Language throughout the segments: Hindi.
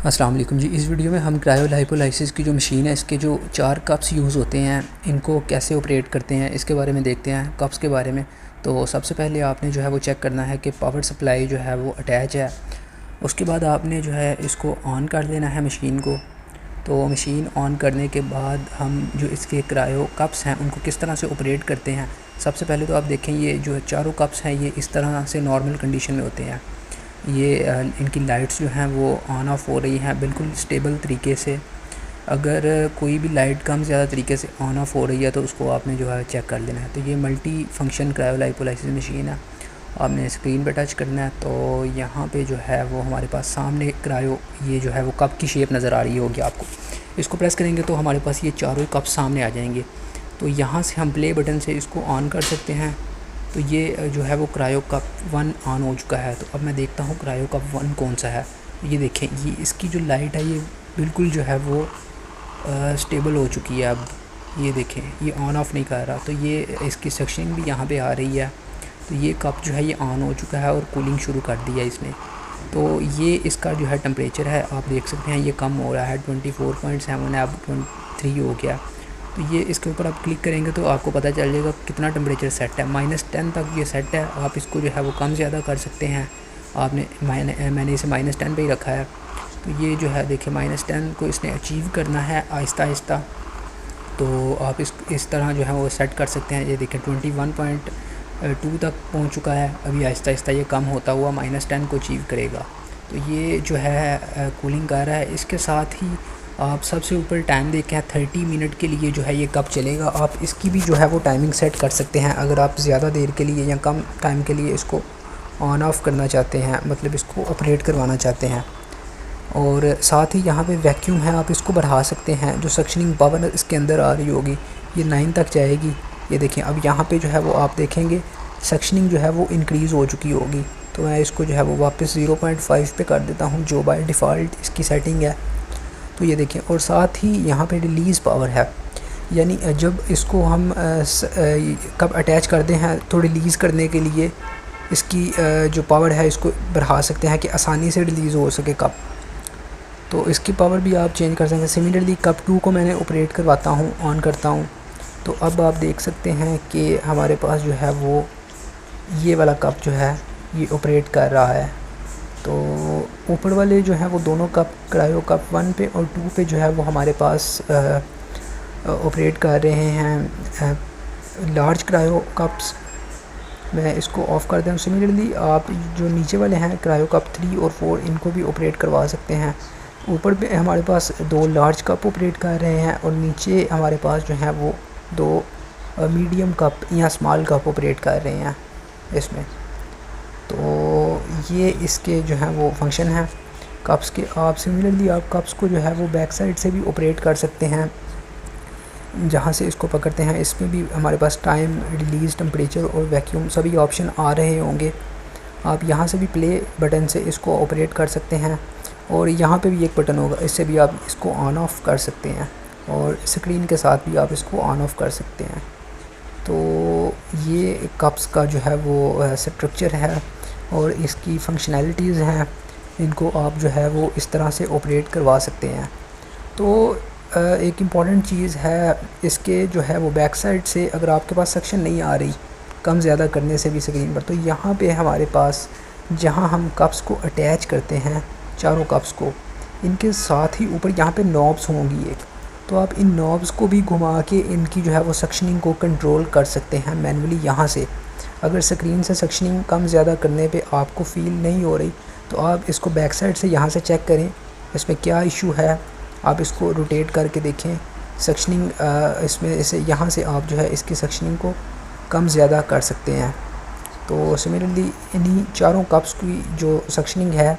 अस्सलाम वालेकुम जी। इस वीडियो में हम क्रायोलाइपोलाइसिस की जो मशीन है, इसके जो 4 कप्स यूज़ होते हैं, इनको कैसे ऑपरेट करते हैं इसके बारे में देखते हैं। कप्स के बारे में तो सबसे पहले आपने जो है वो चेक करना है कि पावर सप्लाई जो है वो अटैच है। उसके बाद आपने जो है इसको ऑन कर देना है मशीन को। तो मशीन ऑन करने के बाद हम जो इसके क्रायो कप्स हैं उनको किस तरह से ऑपरेट करते हैं। सबसे पहले तो आप देखें, ये जो चारों कप्स हैं ये इस तरह से नॉर्मल कंडीशन में होते हैं। ये इनकी लाइट्स जो हैं वो ऑन ऑफ हो रही हैं बिल्कुल स्टेबल तरीके से। अगर कोई भी लाइट कम ज़्यादा तरीके से ऑन ऑफ हो रही है तो उसको आपने जो है चेक कर लेना है। तो ये मल्टी फंक्शन क्रायोलाइपोलाइसिस मशीन है। आपने स्क्रीन पे टच करना है तो यहाँ पे जो है वो हमारे पास सामने क्रायो ये जो है वो कप की शेप नज़र आ रही होगी आपको। इसको प्रेस करेंगे तो हमारे पास ये चारों कप सामने आ जाएंगे। तो यहाँ से हम प्ले बटन से इसको ऑन कर सकते हैं। तो ये जो है वो क्रायो कप 1 ऑन हो चुका है। तो अब मैं देखता हूँ क्रायो कप 1 कौन सा है। ये देखें, ये इसकी जो लाइट है ये बिल्कुल जो है वो स्टेबल हो चुकी है। अब ये देखें, ये ऑन ऑफ नहीं कर रहा। तो ये इसकी सेक्शनिंग भी यहाँ पे आ रही है। तो ये कप जो है ये ऑन हो चुका है और कूलिंग शुरू कर दी है इसने। तो ये इसका जो है टेम्परेचर है, आप देख सकते हैं ये कम हो रहा है। 24.7 है, अब 23 हो गया। तो ये इसके ऊपर आप क्लिक करेंगे तो आपको पता चल जाएगा कितना टेम्परेचर सेट है। -10 तक ये सेट है। आप इसको जो है वो कम ज़्यादा कर सकते हैं। मैंने इसे -10 पे ही रखा है। तो ये जो है देखिए -10 को इसने अचीव करना है आहिस्ता आहिस्ता। तो आप इस तरह जो है वो सेट कर सकते हैं। ये देखिए 21.2 तक पहुंच चुका है। अभी आहिस्ता आहिस्ता ये कम होता हुआ -10 को अचीव करेगा। तो ये जो है कूलिंग कर रहा है। इसके साथ ही आप सबसे ऊपर टाइम देखें 30 मिनट के लिए जो है ये कप चलेगा। आप इसकी भी जो है वो टाइमिंग सेट कर सकते हैं अगर आप ज़्यादा देर के लिए या कम टाइम के लिए इसको ऑन ऑफ़ करना चाहते हैं, मतलब इसको ऑपरेट करवाना चाहते हैं। और साथ ही यहाँ पे वैक्यूम है, आप इसको बढ़ा सकते हैं। जो सक्शनिंग पावर इसके अंदर आ रही होगी ये 9 तक जाएगी। ये देखें, अब यहाँ पे जो है वो आप देखेंगे सक्शनिंग जो है वो इंक्रीज़ हो चुकी होगी। तो मैं इसको जो है वो वापस 0.5 पे कर देता हूँ, जो बाय डिफ़ॉल्ट इसकी सेटिंग है। तो ये देखें, और साथ ही यहाँ पे रिलीज़ पावर है, यानी जब इसको हम कब अटैच करते हैं तो रिलीज़ करने के लिए इसकी जो पावर है इसको बढ़ा सकते हैं कि आसानी से रिलीज़ हो सके कप। तो इसकी पावर भी आप चेंज कर सकते हैं। सिमिलरली कप 2 को मैंने ऑपरेट करवाता हूँ, ऑन करता हूँ। तो अब आप देख सकते हैं कि हमारे पास जो है वो ये वाला कप जो है ये ऑपरेट कर रहा है। तो ऊपर वाले जो है वो दोनों कप क्रायो कप 1 पे और 2 पे जो है वो हमारे पास ऑपरेट कर रहे हैं लार्ज क्रायो कप्स। मैं इसको ऑफ़ कर दूँ। सिमिलरली आप जो नीचे वाले हैं क्रायो कप 3 और 4 इनको भी ऑपरेट करवा सकते हैं। ऊपर पे हमारे पास 2 लार्ज कप ऑपरेट कर रहे हैं और नीचे हमारे पास जो है वो 2 मीडियम कप या स्मॉल कप ऑपरेट कर रहे हैं इसमें। तो ये इसके जो है वो फंक्शन है कप्स के। आप सिमिलरली आप कप्स को जो है वो बैक साइड से भी ऑपरेट कर सकते हैं, जहाँ से इसको पकड़ते हैं। इसमें भी हमारे पास टाइम, रिलीज़, टेम्परेचर और वैक्यूम सभी ऑप्शन आ रहे होंगे। आप यहाँ से भी प्ले बटन से इसको ऑपरेट कर सकते हैं और यहाँ पे भी एक बटन होगा, इससे भी आप इसको ऑन ऑफ़ कर सकते हैं और स्क्रीन के साथ भी आप इसको ऑन ऑफ़ कर सकते हैं। तो ये कप्स का जो है वो स्ट्रक्चर है और इसकी फंक्शनैलिटीज़ हैं, इनको आप जो है वो इस तरह से ऑपरेट करवा सकते हैं। तो एक इम्पॉर्टेंट चीज़ है इसके जो है वो बैक साइड से अगर आपके पास सक्शन नहीं आ रही कम ज़्यादा करने से भी स्क्रीन पर, तो यहाँ पे हमारे पास जहाँ हम कप्स को अटैच करते हैं चारों कप्स को, इनके साथ ही ऊपर यहाँ पे नॉब्स होंगी एक। तो आप इन नॉब्स को भी घुमा के इनकी जो है वो सक्शनिंग को कंट्रोल कर सकते हैं मैनुअली यहाँ से। अगर स्क्रीन से सक्शनिंग कम ज़्यादा करने पे आपको फ़ील नहीं हो रही तो आप इसको बैक साइड से यहाँ से चेक करें इसमें क्या इशू है। आप इसको रोटेट करके देखें सक्शनिंग इसमें इसे यहाँ से आप जो है इसकी सक्शनिंग को कम ज़्यादा कर सकते हैं। तो सिमिलरली इन्हीं चारों कप्स की जो सक्शनिंग है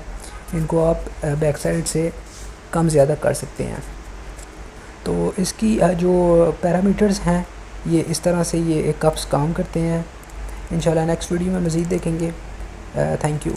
इनको आप बैक साइड से कम ज़्यादा कर सकते हैं। तो इसकी जो पैरामीटर्स हैं ये इस तरह से ये कप्स काम करते हैं। इंशाल्लाह नेक्स्ट वीडियो में मज़ीद देखेंगे। Thank you.